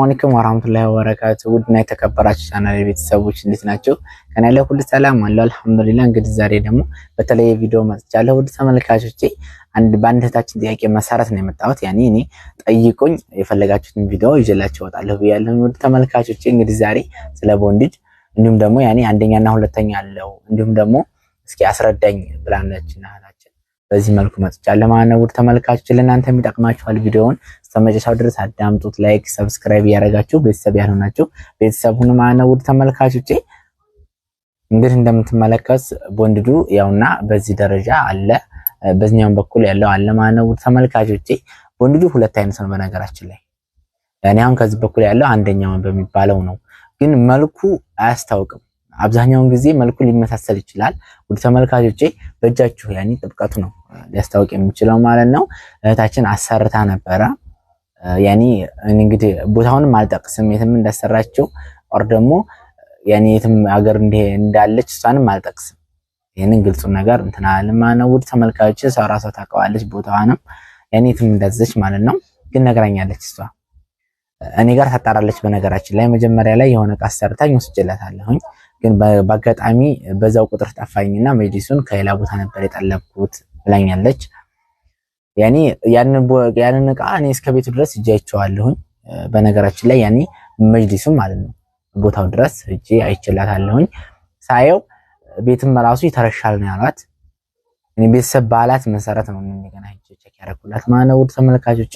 አለይኩም ወራህመቱላሂ ወበረካቱ። ውድና የተከበራችሁ ቻናል ቤተሰቦች እንዴት ናችሁ? ከኔ ላይ ሁሉ ሰላም አለ አልሐምዱሊላህ። እንግዲህ ዛሬ ደግሞ በተለየ ቪዲዮ መጥቻለሁ። ውድ ተመልካቾቼ በአንድ እህታችን ጥያቄ መሰረት ነው የመጣሁት። ያኔ እኔ ጠይቁኝ የፈለጋችሁትን ቪዲዮ ይዤላችሁ እወጣለሁ ብያለሁ። ውድ ተመልካቾቼ እንግዲህ ዛሬ ስለ ቦንዲድ እንዲሁም ደግሞ ያኔ አንደኛና ሁለተኛ አለው እንዲሁም ደግሞ እስኪ አስረዳኝ ብላነችና በዚህ መልኩ መጥቻለሁ ማለት ነው። ውድ ተመልካቾች ለእናንተ የሚጠቅማችኋል ቪዲዮውን እስከመጨረሻው ድረስ አዳምጡት። ላይክ ሰብስክራይብ ያደረጋችሁ ቤተሰብ ያልሆናችሁ ቤተሰብ ሁኑ ማለት ነው። ውድ ተመልካቾቼ እንግዲህ እንደምትመለከቱት ቦንዲዱ ያውና በዚህ ደረጃ አለ፣ በዚህኛው በኩል ያለው አለ ማለት ነው። ውድ ተመልካቾቼ ቦንዲዱ ሁለት አይነት ነው በነገራችን ላይ። ያኔ አሁን ከዚህ በኩል ያለው አንደኛው በሚባለው ነው፣ ግን መልኩ አያስታውቅም። አብዛኛውን ጊዜ መልኩ ሊመሳሰል ይችላል። ውድ ተመልካቾቼ በእጃችሁ ያኔ ጥብቀቱ ነው ሊያስታውቅ የሚችለው ማለት ነው። እህታችን አሰርታ ነበረ። ያኔ እንግዲህ ቦታውንም አልጠቅስም የትም እንዳሰራችው ኦር ደግሞ ያኔ የትም ሀገር እንዳለች እሷንም አልጠቅስም። ይሄንን ግልጹን ነገር እንትና ለማነው ውድ ተመልካቾቼ ሰው ራሷ ታውቀዋለች ቦታዋንም ያኔ የትም እንዳዘች ማለት ነው። ግን ነግራኛለች እሷ እኔ ጋር ታጣራለች። በነገራችን ላይ መጀመሪያ ላይ የሆነ ዕቃ አሰርታኝ ወስጄላታለሁኝ፣ ግን በአጋጣሚ በዛው ቁጥር ጠፋኝና መጅሊሱን ከሌላ ቦታ ነበር የጠለብኩት ብላኛለች። ያኔ ያንን ዕቃ እኔ እስከ ቤቱ ድረስ እጄ አይቼዋለሁኝ። በነገራችን ላይ ያኔ መጅሊሱ ማለት ነው ቦታው ድረስ እጄ አይቼላታለሁኝ። ሳየው ቤትም ራሱ ይተረሻል ነው ያሏት። እኔ ቤተሰብ ባላት መሰረት ነው እንደገና እጄ ቼክ ያደረኩላት ማለት ነው። ውድ ተመልካቾቼ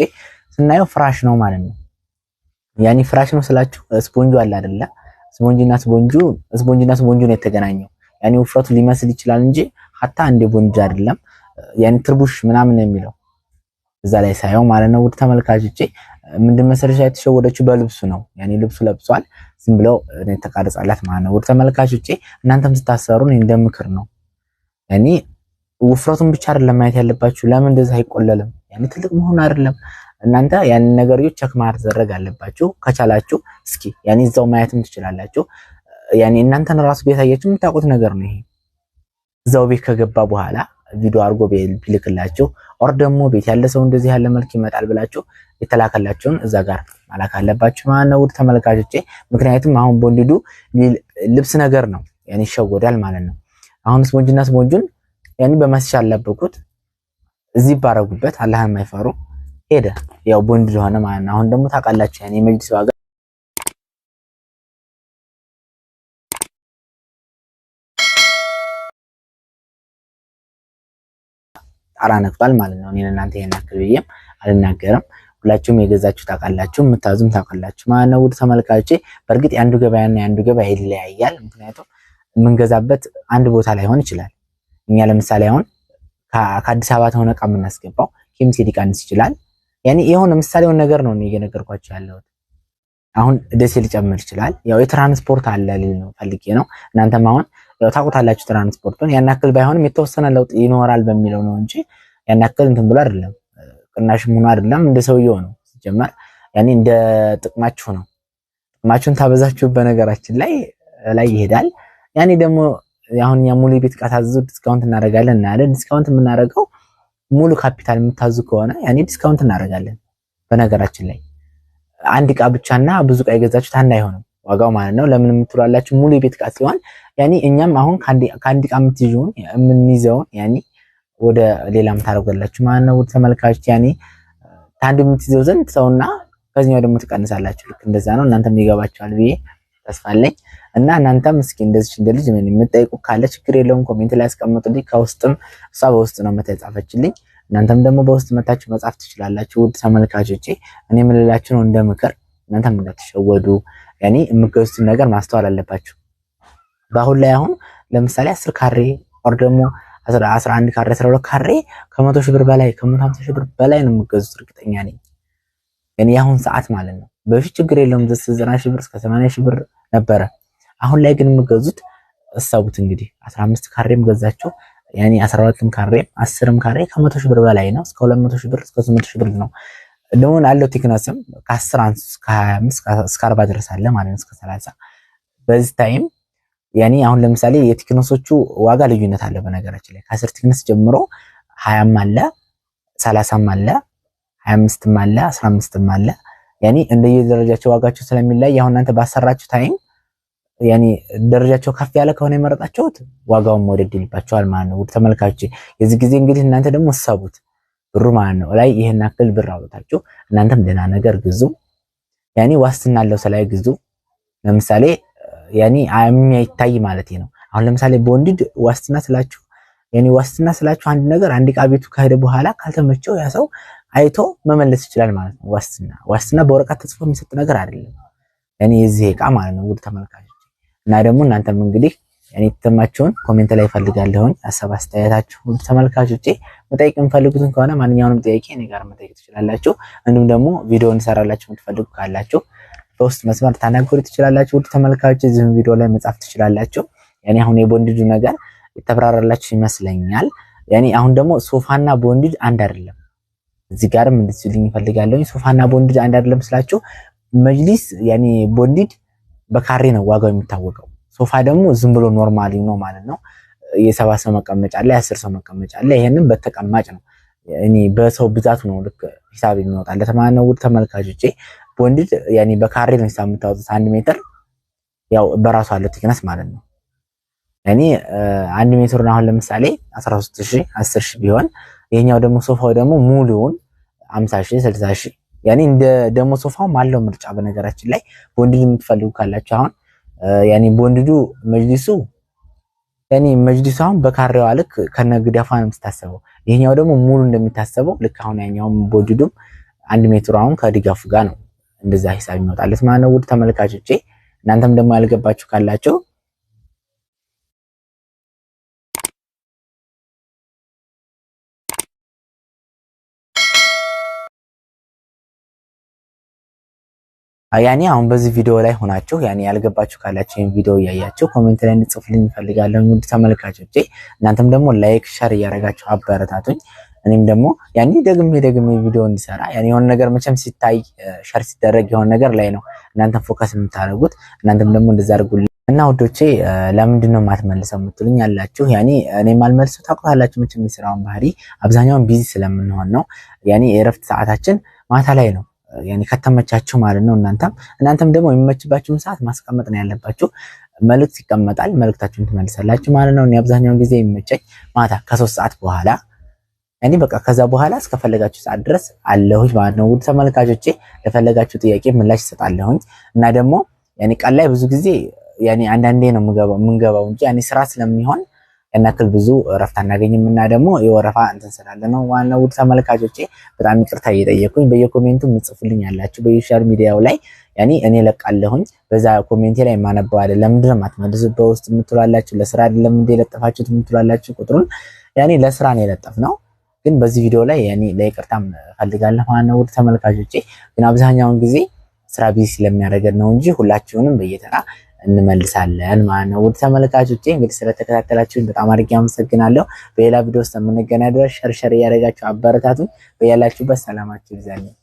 ስናየው ፍራሽ ነው ማለት ነው። ያኔ ፍራሽ ነው ስላችሁ ስፖንጁ አለ አይደለ? ስፖንጅና ስፖንጁ ነው የተገናኘው። ያኔ ውፍረቱ ሊመስል ይችላል እንጂ ሀታ እንደ ቦንጅ አይደለም። ያኔ ትርቡሽ ምናምን ነው የሚለው እዛ ላይ ሳየው ማለት ነው። ውድ ተመልካቾቼ ምንድን መሰለሽ የተሸወደችው በልብሱ ነው። ያኔ ልብሱ ለብሷል ዝም ብለው ተቃርጻላት ማለት ነው። ውድ ተመልካቾቼ እናንተም ስታሰሩ እንደ ምክር ነው። ያኔ ውፍረቱን ብቻ አይደለም ማየት ያለባችሁ። ለምን እንደዛ አይቆለልም? ያኔ ትልቅ መሆን አይደለም እናንተ ያን ነገርዮች ቸክ ማድረግ አለባችሁ። ከቻላችሁ እስኪ ያኔ እዛው ማየትም ትችላላችሁ። ያኔ እናንተን ራሱ ቤታያችሁ የምታውቁት ነገር ነው። ይሄ እዛው ቤት ከገባ በኋላ ቪዲዮ አድርጎ ቢልክላችሁ ኦር ደግሞ ቤት ያለ ሰው እንደዚህ ያለ መልክ ይመጣል ብላችሁ የተላከላችሁን እዛ ጋር ማላክ አለባችሁ ማለት ነው። ውድ ተመልካቾቼ ምክንያቱም አሁን ቦንዲዱ ልብስ ነገር ነው ያኔ ይሸወዳል ማለት ነው። አሁን ስፖንጁን ያኔ በመስሻ አለበኩት እዚህ ባረጉበት አላህን የማይፈሩ ሄደ ያው ቦንድ ሆነ ማለት ነው። አሁን ደግሞ ታውቃላችሁ ያኔ መጅሊስ ዋጋ ጣራ ነክቷል ማለት ነው። እኔ እናንተ ይሄን አክል ብዬም አልናገርም። ሁላችሁም የገዛችሁ ታውቃላችሁ፣ የምታዙም ታውቃላችሁ ማለት ነው። ውድ ተመልካቾቼ በእርግጥ የአንዱ ገበያና የአንዱ ገበያ ይለያያል። ምክንያቱም የምንገዛበት አንድ ቦታ ላይ ሆን ይችላል። እኛ ለምሳሌ አሁን ከአዲስ አበባ ተሆነ ዕቃ የምናስገባው ኬሚሴ ሊቀንስ ይችላል። ያኔ የሆነ ምሳሌውን ነገር ነው እየነገርኳችሁ ያለሁት። አሁን ደሴ ሊጨምር ይችላል። ያው የትራንስፖርት አለ ነው ፈልጌ ነው። እናንተም አሁን ያው ታውቁታላችሁ ትራንስፖርቱን ያን ያክል ባይሆንም የተወሰነ ለውጥ ይኖራል በሚለው ነው እንጂ ያን ያክል እንትን ብሎ አይደለም። ቅናሽም ሆኖ አይደለም እንደ ሰውየው ነው ሲጀመር። ያኔ እንደ ጥቅማችሁ ነው። ጥቅማችሁን ታበዛችሁ በነገራችን ላይ ይሄዳል። ያኔ ደግሞ አሁን ያ ሙሉ ቤት ዕቃ ታዝዙ ዲስካውንት እናደርጋለን እናያለን። ዲስካውንት የምናደርገው ሙሉ ካፒታል የምታዙ ከሆነ ያኔ ዲስካውንት እናደርጋለን። በነገራችን ላይ አንድ ዕቃ ብቻና ብዙ ዕቃ የገዛችሁት አንድ አይሆንም ዋጋው ማለት ነው። ለምን የምትሏላችሁ ሙሉ የቤት ዕቃ ሲሆን ያኔ እኛም አሁን ከአንድ ዕቃ የምንይዘውን ያኔ ወደ ሌላም ታደርጋላችሁ ማለት ነው። ተመልካቾች ያኔ ታንዱ የምትይዘው ዘንድ ሰውና ከዚህኛው ደግሞ ትቀንሳላችሁ። ልክ እንደዛ ነው። እናንተም ይገባችኋል ብዬ ተስፋ አለኝ። እና እናንተም እስኪ እንደዚህ እንደ ልጅ ምን የምትጠይቁ ካለ ችግር የለውም ኮሜንት ላይ አስቀምጡልኝ። ከውስጥም እሷ በውስጥ ነው የምትጻፈችልኝ። እናንተም ደግሞ በውስጥ መታችሁ መጻፍ ትችላላችሁ። ውድ ተመልካቾቼ እኔ የምልላችሁ ነው እንደ ምክር፣ እናንተም እንዳትሸወዱ ያኔ የምትገዙትን ነገር ማስተዋል አለባችሁ። በአሁን ላይ አሁን ለምሳሌ 10 ካሬ ኦር ደግሞ 11 ካሬ 12 ካሬ ከ100 ሺህ ብር በላይ ከ150 ሺህ ብር በላይ ነው የምትገዙት እርግጠኛ ነኝ። እኔ አሁን ሰዓት ማለት ነው። በፊት ችግር የለውም 90 ሺህ ብር እስከ 80 ሺህ ብር ነበረ። አሁን ላይ ግን የምትገዙት እሰቡት እንግዲህ 15 ካሬም ገዛችሁ ያኔ 12ም ካሬ 10ም ካሬ ከ100 ሺህ ብር በላይ ነው። እስከ 200 ሺህ ብር እስከ 800 ሺህ ብር ነው። ደግሞ አለው ቴክኖስም ከ10 አንስ እስከ 25 እስከ 40 ድረስ አለ ማለት ነው እስከ 30 በዚህ ታይም ያኔ አሁን ለምሳሌ የቴክኖሶቹ ዋጋ ልዩነት አለ በነገራችን ላይ ከ10 ቴክኖስ ጀምሮ 20ም አለ 30ም አለ 25ም አለ 15ም አለ ያኒ እንደየደረጃቸው ዋጋቸው ስለሚለያይ አሁን እናንተ ባሰራችሁ ታይም ያኒ ደረጃቸው ከፍ ያለ ከሆነ የመረጣችሁት ዋጋውን መውደድ ይልባችኋል ማለት ነው። ተመልካቾች የዚህ ጊዜ እንግዲህ እናንተ ደግሞ ሰቡት ብሩ ማለት ነው ላይ ይሄን አክል ብር አውጣችሁ እናንተም ደህና ነገር ግዙ። ያኒ ዋስትና አለው ስላይ ግዙ። ለምሳሌ ያኒ የሚታይ ማለት ነው። አሁን ለምሳሌ ቦንድድ ዋስትና ስላችሁ ያኒ ዋስትና ስላችሁ አንድ ነገር አንድ ዕቃ ቤቱ ከሄደ በኋላ ካልተመቸው ያ ሰው አይቶ መመለስ ይችላል ማለት ነው። ዋስትና በወረቀት ተጽፎ የሚሰጥ ነገር አይደለም። ያኒ የዚህ ዕቃ ማለት ነው ውድ ተመልካቾች እና ደግሞ እናንተም እንግዲህ ያኒ ተማችሁን ኮሜንት ላይ ፈልጋለሁኝ ሐሳብ አስተያየታችሁ ውድ ተመልካቾቼ። መጠየቅ የምትፈልጉትን ከሆነ ማንኛውንም ጥያቄ እኔ ጋር መጠየቅ ትችላላችሁ። እንዲሁም ደግሞ ቪዲዮ እንሰራላችሁ የምትፈልጉ ካላችሁ በውስጥ መስመር ታናገሩ ትችላላችሁ። ውድ ተመልካቾች እዚህ ቪዲዮ ላይ መጻፍ ትችላላችሁ። ያኒ አሁን የቦንድዱ ነገር የተብራራላችሁ ይመስለኛል። ያኒ አሁን ደግሞ ሶፋና ቦንድድ አንድ አይደለም። እዚህ ጋርም እንድትልኝ ፈልጋለሁ። ሶፋና ቦንድድ አንድ አይደለም ስላችሁ መጅሊስ ያኒ ቦንድድ በካሬ ነው ዋጋው የሚታወቀው። ሶፋ ደግሞ ዝም ብሎ ኖርማሊ ነው ማለት ነው። የ7 ሰው መቀመጫ አለ፣ የ10 ሰው መቀመጫ አለ። ይሄንን በተቀማጭ ነው እኔ በሰው ብዛት ነው ልክ ሂሳብ የሚወጣለት ማለት ነው። ውድ ተመልካቾቼ ቦንድድ ያኒ በካሬ ነው ሂሳብ የምታወጡት። 1 ሜትር ያው በራሱ አለ ቲክነስ ማለት ነው። ያኒ 1 ሜትር ነው አሁን ለምሳሌ 13000 10000 ቢሆን ይሄኛው ደግሞ ሶፋው ደግሞ ሙሉውን 50000 60000 ያኒ እንደ ደግሞ ሶፋው ማለው ምርጫ። በነገራችን ላይ ቦንድድ የምትፈልጉ ካላችሁ አሁን ያኒ ቦንድዱ መጅሊሱ ያኒ መጅሊሱ አሁን በካሬው ልክ ከነግዳፋ ነው የምታሰበው። ይሄኛው ደግሞ ሙሉ እንደሚታሰበው ልክ አሁን ያኛው ቦንድዱም 1 ሜትር አሁን ከድጋፉ ጋር ነው እንደዛ ሂሳብ የሚወጣለት ማለት ነው። ውድ ተመልካቾቼ እናንተም ደግሞ ያልገባችሁ ካላችሁ ያኒ አሁን በዚህ ቪዲዮ ላይ ሆናችሁ ያኒ ያልገባችሁ ካላችሁ ይሄን ቪዲዮ ያያችሁ ኮሜንት ላይ እንጽፉልኝ ፈልጋለሁ ውድ ተመልካቾቼ። እናንተም ደግሞ ላይክ ሼር እያደረጋችሁ አበረታቱኝ። እኔም ደግሞ ያኒ ደግሜ ቪዲዮ እንዲሰራ ያኒ የሆነ ነገር መቼም ሲታይ ሼር ሲደረግ የሆነ ነገር ላይ ነው እናንተም ፎከስ የምታደርጉት። እናንተም ደግሞ እንደዛ አድርጉልኝ እና ውዶቼ ለምንድን ነው የማትመልሰው የምትሉኝ ያላችሁ ያኒ እኔ ማልመልሰው ታውቃላችሁ መቼም የስራውን ባህሪ አብዛኛውን ቢዚ ስለምንሆን ነው። ያኒ የእረፍት ሰዓታችን ማታ ላይ ነው ያኒ ከተመቻችሁ ማለት ነው። እናንተም ደግሞ የሚመችባችሁን ሰዓት ማስቀመጥ ነው ያለባችሁ። መልእክት ይቀመጣል፣ መልእክታችሁን ትመልሳላችሁ ማለት ነው። እኔ አብዛኛውን ጊዜ የሚመቸኝ ማታ ከ3 ሰዓት በኋላ ያኒ በቃ ከዛ በኋላ እስከፈለጋችሁ ሰዓት ድረስ አለሁኝ ማለት ነው። ውድ ተመልካቾቼ ለፈለጋችሁ ጥያቄ ምላሽ እሰጣለሁኝ እና ደግሞ ያኒ ቀን ላይ ብዙ ጊዜ ያኒ አንዳንዴ ነው የምንገባው እንጂ ያኒ ስራ ስለሚሆን ያናክል ብዙ እረፍት አናገኝም እና ደግሞ የወረፋ እንትን ስላለ ነው ዋናው። ውድ ተመልካቾቼ በጣም ይቅርታ እየጠየኩኝ በየኮሜንቱ ምጽፉልኝ ያላችሁ በሶሻል ሚዲያው ላይ ያኒ እኔ ለቃለሁኝ በዛ ኮሜንት ላይ ማነበው አይደለም ለምንድን ነው የማትመልሱት በውስጥ የምትላላችሁ ለስራ አይደለም እንደ ለጠፋችሁት የምትላላችሁ ቁጥሩን ያኒ ለስራ ነው የለጠፍነው ግን በዚህ ቪዲዮ ላይ ያኒ ለይቅርታም ፈልጋለሁ ማለት ነው። ውድ ተመልካቾቼ ግን አብዛኛውን ጊዜ ስራ ቢዚ ስለሚያደርገን ነው እንጂ ሁላችሁንም በየተራ እንመልሳለን ማለት ነው። ውድ ተመልካቾቼ እንግዲህ ስለተከታተላችሁኝ በጣም አድርጌ አመሰግናለሁ። በሌላ ቪዲዮ ውስጥ የምንገናኝ ድረስ ሸር እያደረጋችሁ አበረታቱኝ። በያላችሁበት ሰላማችሁ ይብዛልኝ።